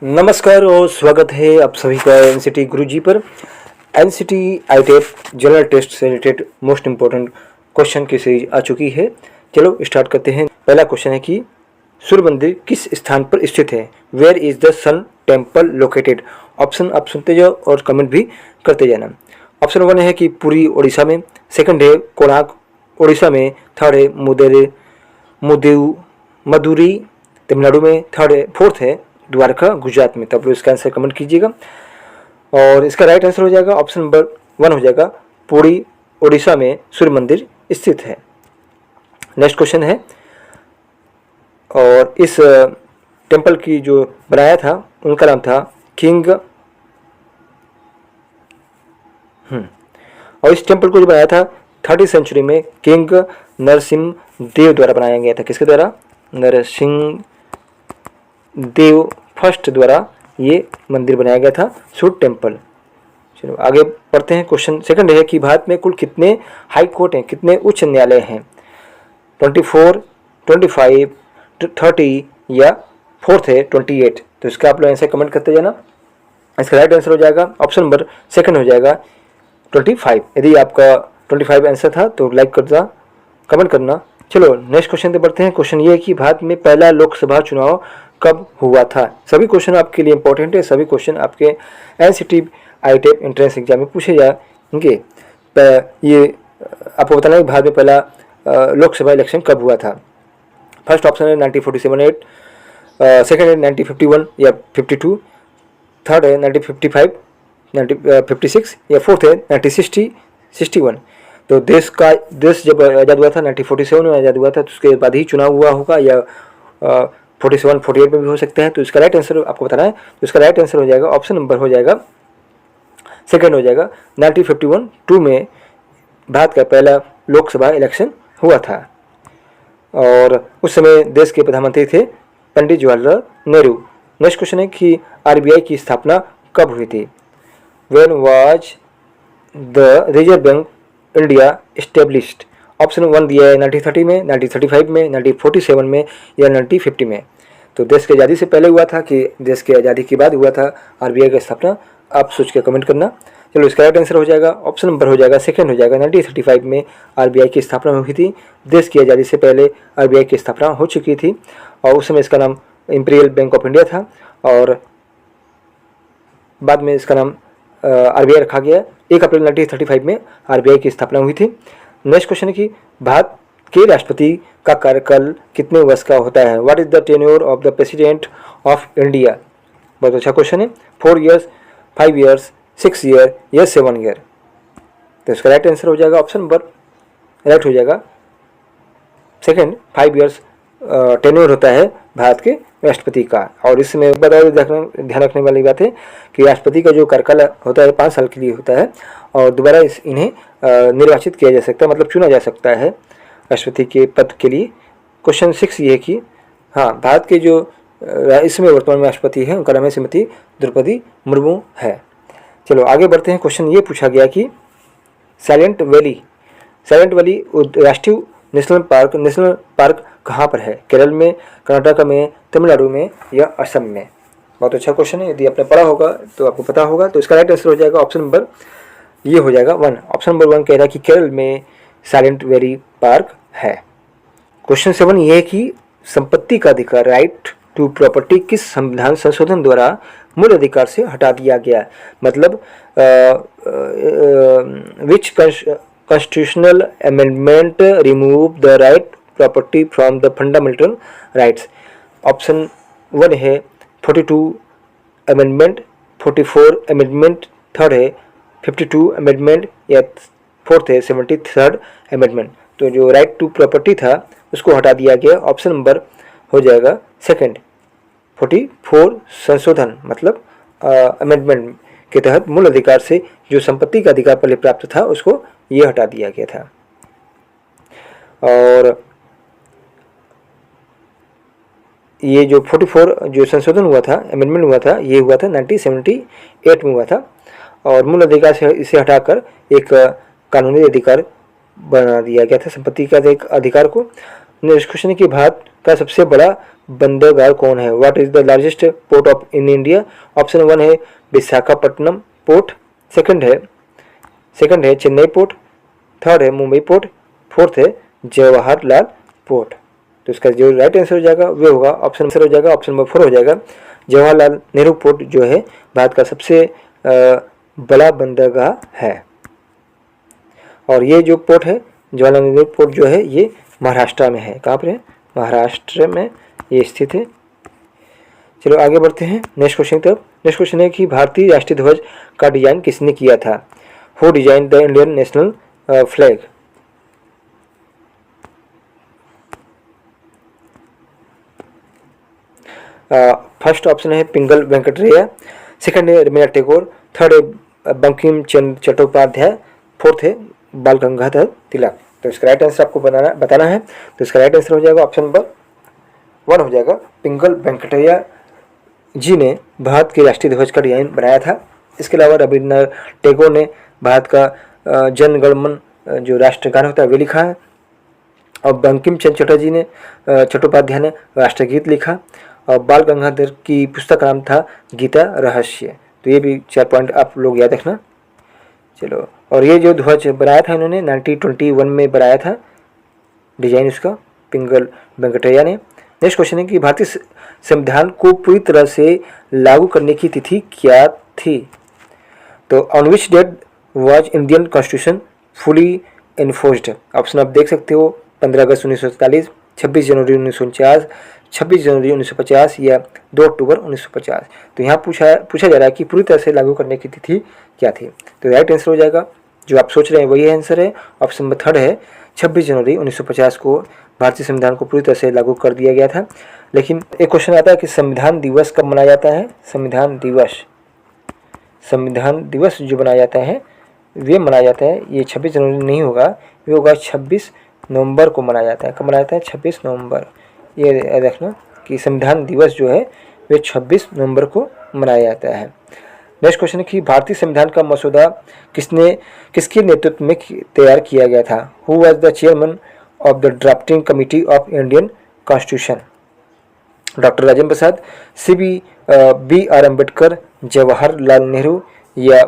नमस्कार और स्वागत है आप सभी का एनसीटी गुरुजी पर। एनसीटी आईटेप जनरल टेस्ट से रिलेटेड मोस्ट इम्पोर्टेंट क्वेश्चन की सीरीज आ चुकी है। चलो स्टार्ट करते हैं। पहला क्वेश्चन है कि सूर्य मंदिर किस स्थान पर स्थित है? Where is the sun temple located? Option आप सुनते जाओ और कमेंट भी करते जाना। ऑप्शन 1 है कि पुरी उड़ीसा में, सेकंड है कोणार्क उड़ीसा में, थर्ड है मदुरई तमिलनाडु में, फोर्थ है द्वारका गुजरात में। तब इसका आंसर कमेंट कीजिएगा। और इसका राइट आंसर हो जाएगा ऑप्शन नंबर 1 हो जाएगा, पुरी उड़ीसा में सूर्य मंदिर स्थित है। नेक्स्ट क्वेश्चन है, और इस टेम्पल की जो बनाया था उनका नाम था किंग और इस टेम्पल को जो बनाया था 30 सेंचुरी में किंग नरसिंह देव द्वारा बनाया गया था। किसके द्वारा? नरसिंह देव फर्स्ट द्वारा ये मंदिर बनाया गया था, सूर्य टेम्पल। चलो आगे पढ़ते हैं। क्वेश्चन सेकंड है कि भारत में कुल कितने हाई कोर्ट हैं, कितने उच्च न्यायालय हैं? 24, 25, 30 या फोर्थ है 28। तो इसका आप लोग आंसर कमेंट करते जाना। इसका राइट आंसर हो जाएगा ऑप्शन नंबर सेकंड हो जाएगा 25। यदि आपका 25 आंसर था तो लाइक करना, कमेंट करना। चलो नेक्स्ट क्वेश्चन पे बढ़ते हैं। क्वेश्चन ये है कि भारत में पहला लोकसभा चुनाव कब हुआ था? सभी क्वेश्चन आपके लिए इंपॉर्टेंट है। सभी क्वेश्चन आपके एनसीटी आईटेप एंट्रेंस एग्जाम में पूछे जाएंगे। ये आपको बताना है कि भारत में पहला लोकसभा इलेक्शन कब हुआ था। फर्स्ट ऑप्शन है 1947, सेकेंड है 1951 या 52, थर्ड है 1955, 1956 या फोर्थ है 1961। तो देश जब आज़ाद हुआ था 1947 में आज़ाद हुआ था, तो उसके बाद ही चुनाव हुआ होगा, या 47, 48 में भी हो सकता है। तो इसका राइट आंसर आपको बताना है। तो इसका राइट आंसर हो जाएगा ऑप्शन नंबर हो जाएगा सेकंड हो जाएगा 1951 2 में भारत का पहला लोकसभा इलेक्शन हुआ था। और उस समय देश के प्रधानमंत्री थे पंडित जवाहरलाल नेहरू। नेक्स्ट क्वेश्चन है कि आरबीआई की स्थापना कब हुई थी? When was the reserve bank India established? Option 1 दिया है 1930 में, 1935 में, 1947 में या 1950 में। तो देश की आज़ादी से पहले हुआ था कि देश की आज़ादी के बाद हुआ था आरबीआई की स्थापना? आप सोच के कमेंट करना। चलो इसका राइट आंसर हो जाएगा ऑप्शन नंबर हो जाएगा सेकंड हो जाएगा 1935 में आरबीआई की स्थापना हुई थी। देश की आज़ादी से पहले आरबीआई की स्थापना हो चुकी थी और उस समय इसका नाम इंपीरियल बैंक ऑफ इंडिया था और बाद में इसका नाम आरबीआई रखा गया। 1 अप्रैल 1935 में आरबीआई की स्थापना हुई थी। नेक्स्ट क्वेश्चन है कि भारत के राष्ट्रपति का कार्यकाल कितने वर्ष का होता है? What is the tenure of the president of India? बहुत अच्छा क्वेश्चन है। 4 ईयर्स, 5 ईयर्स, 6 ईयर या 7 ईयर? तो इसका राइट आंसर हो जाएगा ऑप्शन नंबर राइट हो जाएगा सेकंड, 5 ईयर्स टेन्योर होता है भारत के राष्ट्रपति का। और इसमें ध्यान रखने वाली बात है कि राष्ट्रपति का जो कार्यकाल होता है 5 साल के लिए होता है और दोबारा इन्हें निर्वाचित किया जा सकता है, मतलब चुना जा सकता है राष्ट्रपति के पद के लिए। क्वेश्चन 6 ये है कि हाँ, भारत के जो इसमें वर्तमान में राष्ट्रपति हैं उनका नाम है श्रीमती द्रौपदी मुर्मू है। चलो आगे बढ़ते हैं। क्वेश्चन ये पूछा गया कि साइलेंट वैली राष्ट्रीय नेशनल पार्क कहाँ पर है? केरल में, कर्नाटक में, तमिलनाडु में या असम में? बहुत अच्छा क्वेश्चन है। यदि आपने पढ़ा होगा तो आपको पता होगा। तो इसका राइट आंसर हो जाएगा ऑप्शन नंबर ये हो जाएगा 1। ऑप्शन नंबर 1 कह रहा है कि केरल में साइलेंट वैली पार्क है। क्वेश्चन 7 ये है कि संपत्ति का अधिकार, राइट टू प्रॉपर्टी, किस संविधान संशोधन द्वारा मूल अधिकार से हटा दिया गया? मतलब विच constitutional amendment remove the right property from the fundamental rights? Option 1 है 42 अमेंडमेंट, 44 अमेंडमेंट, थर्ड है 52 अमेंडमेंट या फोर्थ है 73rd अमेंडमेंट। तो जो राइट टू प्रॉपर्टी था उसको हटा दिया गया। ऑप्शन नंबर हो जाएगा सेकंड, 44 संशोधन, मतलब अमेंडमेंट के तहत मूल अधिकार से जो संपत्ति का अधिकार पहले प्राप्त था उसको ये हटा दिया गया था। और ये जो 44 जो संशोधन हुआ था, अमेंडमेंट हुआ था, ये हुआ था 1978 में हुआ था और मूल अधिकार से इसे हटाकर एक कानूनी अधिकार बना दिया गया था संपत्ति का अधिकार को। नेक्स्ट क्वेश्चन है कि भारत का सबसे बड़ा बंदरगाह कौन है? What is the largest port of in India? Option 1 है विशाखापट्टनम पोर्ट, सेकंड है चेन्नई पोर्ट, थर्ड है मुंबई पोर्ट, फोर्थ है जवाहरलाल पोर्ट। तो इसका जो राइट आंसर हो जाएगा वो होगा ऑप्शन हो जाएगा, ऑप्शन नंबर 4 हो जाएगा। जवाहरलाल नेहरू पोर्ट जो है भारत का सबसे बड़ा बंदरगाह है। और ये जो पोर्ट है जवाहरलाल नेहरू पोर्ट जो है ये महाराष्ट्र में है। कहाँ पर है? महाराष्ट्र में ये स्थित है। चलो आगे बढ़ते हैं नेक्स्ट क्वेश्चन की तरफ। नेक्स्ट क्वेश्चन है कि भारतीय राष्ट्रीय ध्वज का डिजाइन किसने किया था? Who design the Indian national flag? First option है पिंगल वेंकटरैया, सेकंड है रवींद्रनाथ टैगोर, थर्ड है बंकिम चंद्र चट्टोपाध्याय, फोर्थ है बाल गंगाधर तिलक। तो इसका राइट आंसर आपको बताना है। तो इसका राइट आंसर हो जाएगा ऑप्शन नंबर 1 हो जाएगा। पिंगल वेंकटरैया जी ने भारत के राष्ट्रीय ध्वज का डिजाइन बनाया था। इसके अलावा रवींद्रनाथ टैगोर ने भारत का जन गण मन जो राष्ट्रगान होता है वे लिखा है। और बंकिम चंद्र चटर्जी ने चट्टोपाध्याय ने राष्ट्रगीत लिखा। और बाल गंगाधर की पुस्तक का नाम था गीता रहस्य। तो ये भी 4 पॉइंट आप लोग याद रखना। चलो, और ये जो ध्वज बनाया था इन्होंने 1921 में बनाया था डिजाइन उसका, पिंगल वेंकटरैया ने। नेक्स्ट क्वेश्चन है कि भारतीय संविधान को पूरी तरह से लागू करने की तिथि क्या थी? तो on which date was Indian constitution fully enforced? Option आप देख सकते हो 15 अगस्त 1947, 26 जनवरी 1949, 26 जनवरी 1950 या 2 अक्टूबर 1950। तो यहाँ पूछा जा रहा है कि पूरी तरह से लागू करने की तिथि क्या थी। तो राइट आंसर हो जाएगा जो आप सोच रहे हैं वही आंसर है। ऑप्शन नंबर 3 है 26 जनवरी 1950 को भारतीय संविधान को पूरी तरह से लागू कर दिया गया था। लेकिन एक क्वेश्चन आता है कि संविधान दिवस कब मनाया जाता है? संविधान दिवस जो मनाया जाता है वे मनाया जाता है, ये 26 जनवरी नहीं होगा, ये होगा 26 नवंबर को मनाया जाता है। कब मनाया जाता है? 26 नवंबर। ये देखना कि संविधान दिवस जो है वे 26 नवंबर को मनाया जाता है। नेक्स्ट क्वेश्चन है कि भारतीय संविधान का मसौदा किसके नेतृत्व में तैयार किया गया था? Who was the chairman of the drafting committee of Indian constitution? Doctor Rajendra Prasad, B R Ambedkar, Jawaharlal Nehru या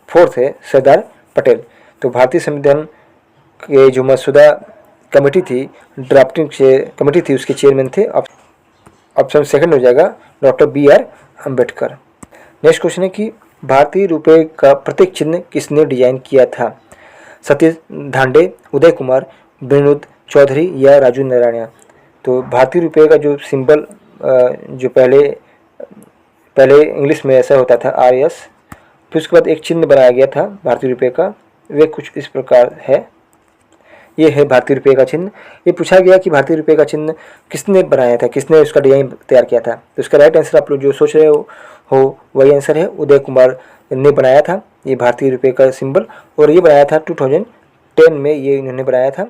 फोर्थ है सरदार पटेल। तो भारतीय संविधान के जो मसौदा कमेटी थी, ड्राफ्टिंग कमेटी थी, उसके चेयरमैन थे ऑप्शन सेकंड हो जाएगा doctor B R Ambedkar. Next question है कि भारतीय रुपये का प्रतीक चिन्ह किसने डिजाइन किया था? सतीश धांडे, उदय कुमार, विनोद चौधरी या राजू नारायण? तो भारतीय रुपये का जो सिंबल जो पहले इंग्लिश में ऐसा होता था RS, फिर उसके बाद एक चिन्ह बनाया गया था भारतीय रुपये का, वे कुछ इस प्रकार है। ये है भारतीय रुपये का चिन्ह। ये पूछा गया कि भारतीय रुपये का चिन्ह किसने बनाया था, किसने उसका डिजाइन तैयार किया था? तो इसका राइट आंसर आप लोग जो सोच रहे हो वही आंसर है, उदय कुमार ने बनाया था ये भारतीय रुपये का सिंबल। और ये बनाया था 2010 में ये इन्होंने बनाया था।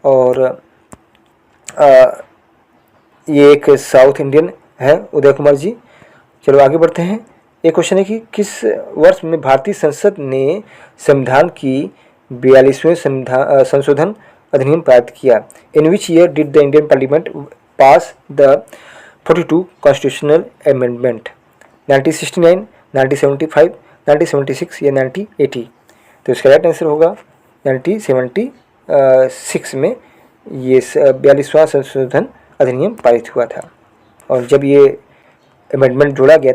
और ये एक साउथ इंडियन है उदय कुमार जी। चलो आगे बढ़ते हैं। एक क्वेश्चन है कि किस वर्ष में भारतीय संसद ने संविधान की 42वें संशोधन अधिनियम पारित किया? In which year did the Indian parliament pass the 42 constitutional amendment? 1969, 1975, 1976 या 1980? तो इसका राइट आंसर होगा 1976 में ये 42वां संशोधन अधिनियम पारित हुआ था। और जब ये अमेंडमेंट जोड़ा गया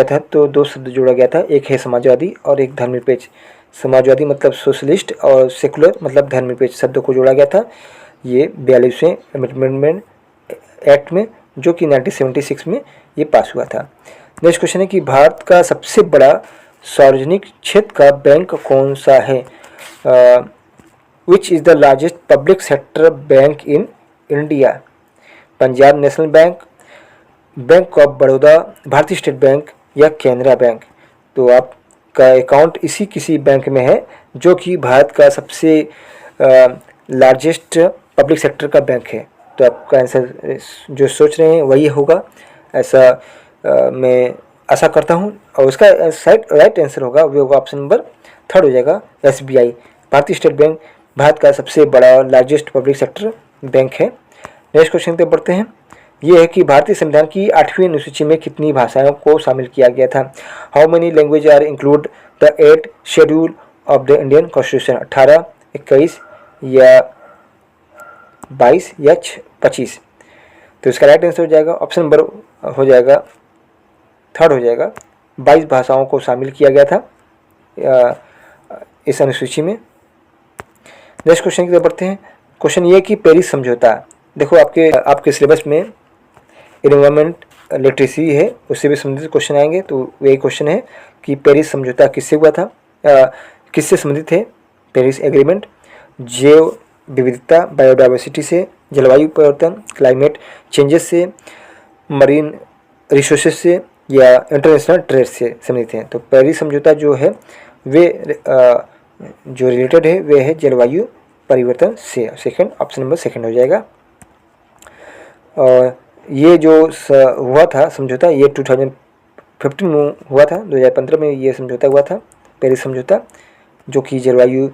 था तो 2 शब्द जोड़ा गया था, एक है समाजवादी और एक धर्मनिरपेक्ष। समाजवादी मतलब सोशलिस्ट और सेकुलर मतलब धर्मनिरपेक्ष शब्दों को जोड़ा गया था ये 42वें अमेंडमेंट एक्ट में, जो कि 1976 में ये पास हुआ था। नेक्स्ट क्वेश्चन है कि भारत का सबसे बड़ा सार्वजनिक क्षेत्र का बैंक कौन सा है? Which is the largest public sector bank in India? Punjab national bank, bank of Baroda, भारतीय स्टेट बैंक या कैनरा बैंक? तो आपका अकाउंट इसी किसी बैंक में है जो कि भारत का सबसे लार्जेस्ट पब्लिक सेक्टर का बैंक है। तो आपका आंसर जो सोच रहे हैं वही होगा, ऐसा मैं आशा करता हूँ। और उसका राइट आंसर होगा वो होगा ऑप्शन नंबर 3 हो जाएगा SBI। भारतीय स्टेट बैंक भारत का सबसे बड़ा लार्जेस्ट पब्लिक सेक्टर बैंक है। नेक्स्ट क्वेश्चन पे बढ़ते हैं। ये है कि भारतीय संविधान की 8वीं अनुसूची में कितनी भाषाओं को शामिल किया गया था? How many language are include the 8 schedule of the Indian constitution? 18, 21 या 22 या 25? तो इसका राइट आंसर हो जाएगा ऑप्शन नंबर हो जाएगा थर्ड हो जाएगा, 22 भाषाओं को शामिल किया गया था इस अनुसूची में। नेक्स्ट क्वेश्चन की तरफ बढ़ते हैं। क्वेश्चन ये कि पेरिस समझौता, देखो आपके सिलेबस में एनवायरमेंट लिटरेसी है, उससे भी संबंधित क्वेश्चन आएंगे। तो वही क्वेश्चन है कि पेरिस समझौता किससे हुआ था, किससे संबंधित है पेरिस एग्रीमेंट? जैव विविधता बायोडाइवर्सिटी से, जलवायु परिवर्तन क्लाइमेट चेंजेस से, मरीन रिसोर्सेज से या इंटरनेशनल ट्रेड से संबंधित है? तो पेरिस समझौता जो है वे जो रिलेटेड है वे है जलवायु परिवर्तन से। सेकंड ऑप्शन नंबर सेकंड हो जाएगा। और ये जो हुआ था समझौता ये 2015 में हुआ था, 2015 में ये समझौता हुआ था पेरिस समझौता, जो कि जलवायु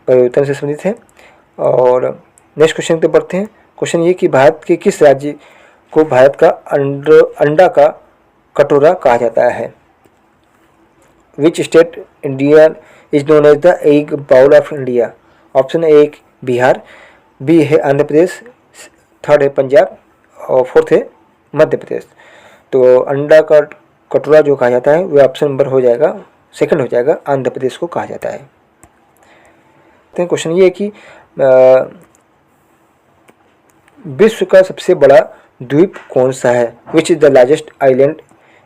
परिवर्तन से संबंधित है। और नेक्स्ट क्वेश्चन पे बढ़ते हैं। क्वेश्चन ये कि भारत के किस राज्य को भारत का अंडा का कटोरा कहा जाता है? Which state India is known as the egg bowl of India? Option a Bihar, b है आंध्र प्रदेश, थर्ड है पंजाब और फोर्थ है मध्य प्रदेश। तो अंडा का कटोरा जो कहा जाता है वह ऑप्शन नंबर हो जाएगा सेकंड हो जाएगा, आंध्र प्रदेश को कहा जाता है। तो क्वेश्चन ये है कि विश्व का सबसे बड़ा द्वीप कौन सा है? Which is the largest island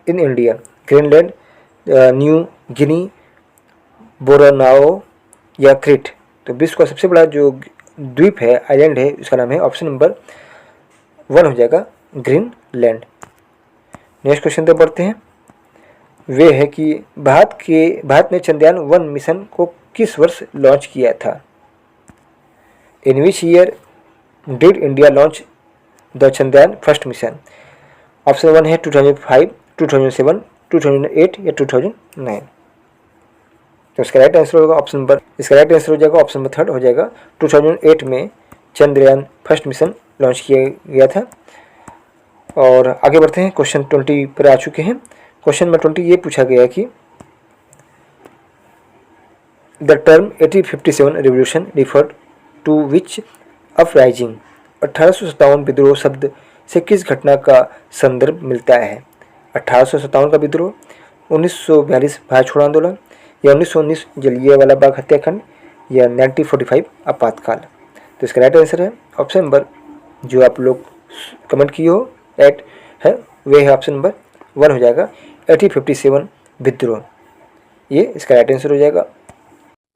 in India? Greenland, New Guinea, Borneo या क्रीट? तो विश्व का सबसे बड़ा जो द्वीप है आइलैंड है इसका नाम है ऑप्शन नंबर 1 हो जाएगा ग्रीनलैंड। नेक्स्ट क्वेश्चन पे बढ़ते हैं। वे है कि भारत ने चंद्रयान-1 मिशन को किस वर्ष लॉन्च किया था? In which year did India launch the Chandrayaan first mission? Option 1 है 2005, 2007, 2008 या 2009? तो इसका राइट आंसर होगा option number option number third हो जाएगा। 2008 में चंद्रयान फर्स्ट मिशन लॉन्च किया गया था। और आगे बढ़ते हैं, क्वेश्चन 20 पर आ चुके हैं। क्वेश्चन नंबर 20 ये पूछा गया कि the term 1857 revolution referred to which uprising? 1857 विद्रोह शब्द से किस घटना का संदर्भ मिलता है? 1857 का विद्रोह, 1942 भारत छोड़ो आंदोलन या 1919 जलियांवाला बाग हत्याकांड या 1945 आपातकाल? तो इसका राइट आंसर है ऑप्शन नंबर जो आप लोग कमेंट किए हो राइट है वे है ऑप्शन नंबर 1 हो जाएगा 1857 विद्रोह, ये इसका राइट आंसर हो जाएगा।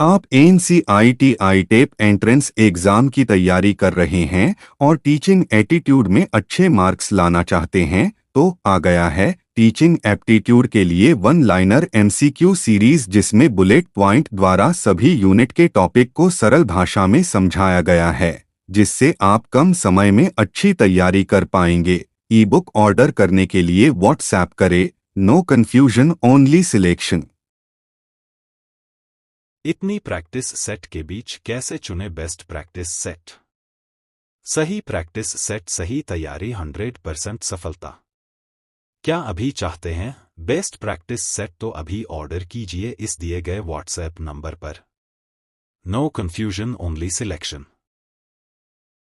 आप NCERT टेप एंट्रेंस एग्जाम की तैयारी कर रहे हैं और टीचिंग एटीट्यूड में अच्छे मार्क्स लाना चाहते हैं तो आ गया है टीचिंग एप्टीट्यूड के लिए 1 लाइनर MCQ सीरीज, जिसमें बुलेट पॉइंट द्वारा सभी यूनिट के टॉपिक को सरल भाषा में समझाया गया है, जिससे आप कम समय में अच्छी तैयारी कर पाएंगे। ई बुक ऑर्डर करने के लिए व्हाट्सएप करें। No confusion, only selection. इतनी प्रैक्टिस सेट के बीच कैसे चुने बेस्ट प्रैक्टिस सेट? सही प्रैक्टिस सेट, सही तैयारी, 100% सफलता। क्या अभी चाहते हैं बेस्ट प्रैक्टिस सेट? तो अभी ऑर्डर कीजिए इस दिए गए व्हाट्सएप नंबर पर। No confusion, only selection.